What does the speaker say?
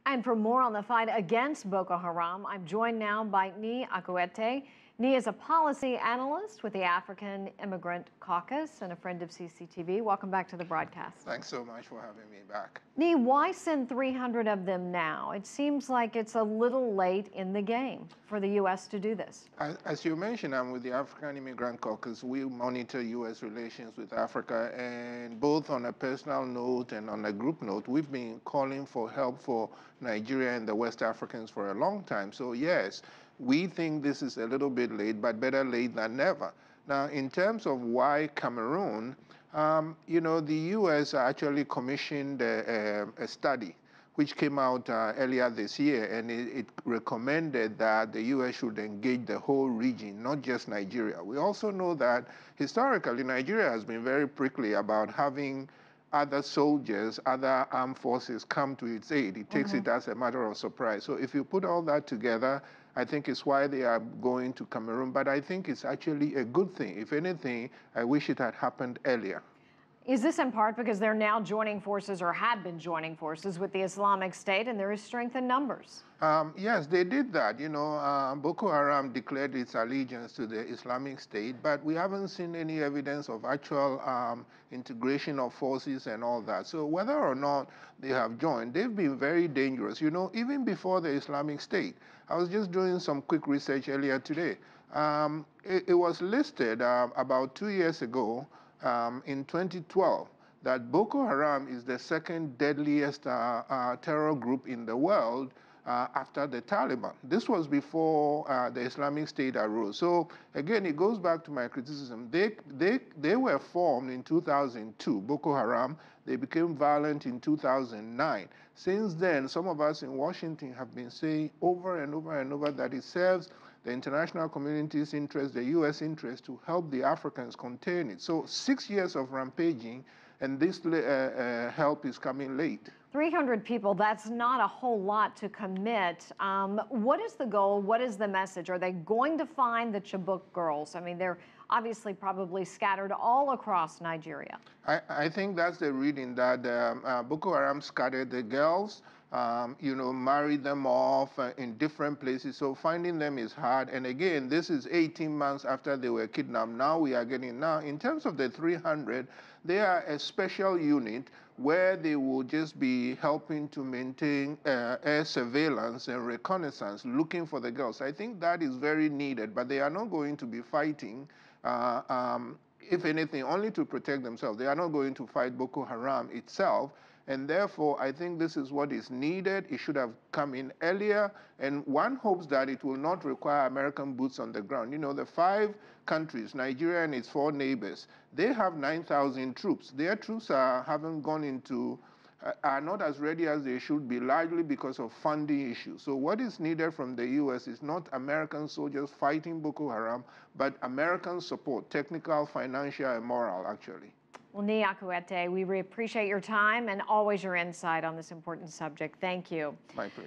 And for more on the fight against Boko Haram, I'm joined now by Nii Akuetteh. Nii is a policy analyst with the African Immigrant Caucus and a friend of CCTV. Welcome back to the broadcast. Thanks so much for having me back. Nii, why send 300 of them now? It seems like it's a little late in the game for the U.S. to do this. As you mentioned, I'm with the African Immigrant Caucus. We monitor U.S. relations with Africa, and both on a personal note and on a group note, we've been calling for help for Nigeria and the West Africans for a long time. So yes, we think this is a little bit late, but better late than never. Now, in terms of why Cameroon, the U.S. actually commissioned a study which came out earlier this year, and it recommended that the U.S. should engage the whole region, not just Nigeria. We also know that historically, Nigeria has been very prickly about having other soldiers, other armed forces come to its aid. It takes it as a matter of surprise. So if you put all that together, I think it's why they are going to Cameroon, but I think it's actually a good thing. If anything, I wish it had happened earlier. Is this in part because they're now joining forces or had been joining forces with the Islamic State and there is strength in numbers? Yes, they did that. Boko Haram declared its allegiance to the Islamic State, but we haven't seen any evidence of actual integration of forces and all that. So whether or not they have joined, they've been very dangerous. Even before the Islamic State, I was just doing some quick research earlier today. It was listed about 2 years ago in 2012 that Boko Haram is the second deadliest terror group in the world after the Taliban. This was before the Islamic State arose. So again, it goes back to my criticism. They were formed in 2002, Boko Haram. They became violent in 2009. Since then, some of us in Washington have been saying over and over and over that it serves the international community's interest, the U.S. interest, to help the Africans contain it. So 6 years of rampaging, and this help is coming late. 300 people, that's not a whole lot to commit. What is the goal? What is the message? Are they going to find the Chibok girls? I mean, they're obviously probably scattered all across Nigeria. I think that's the reading, that Boko Haram scattered the girls, married them off in different places. So finding them is hard. And again, this is 18 months after they were kidnapped. Now we are getting, in terms of the 300, they are a special unit where they will just be helping to maintain air surveillance and reconnaissance, looking for the girls. I think that is very needed, but they are not going to be fighting, if anything, only to protect themselves. They are not going to fight Boko Haram itself. And therefore, I think this is what is needed. It should have come in earlier. And one hopes that it will not require American boots on the ground. The 5 countries, Nigeria and its 4 neighbors, they have 9,000 troops. Their troops haven't gone into, are not as ready as they should be, largely because of funding issues. So what is needed from the U.S. is not American soldiers fighting Boko Haram, but American support, technical, financial, and moral, actually. Well, Nii Akuetteh, we appreciate your time and always your insight on this important subject. Thank you. My pleasure.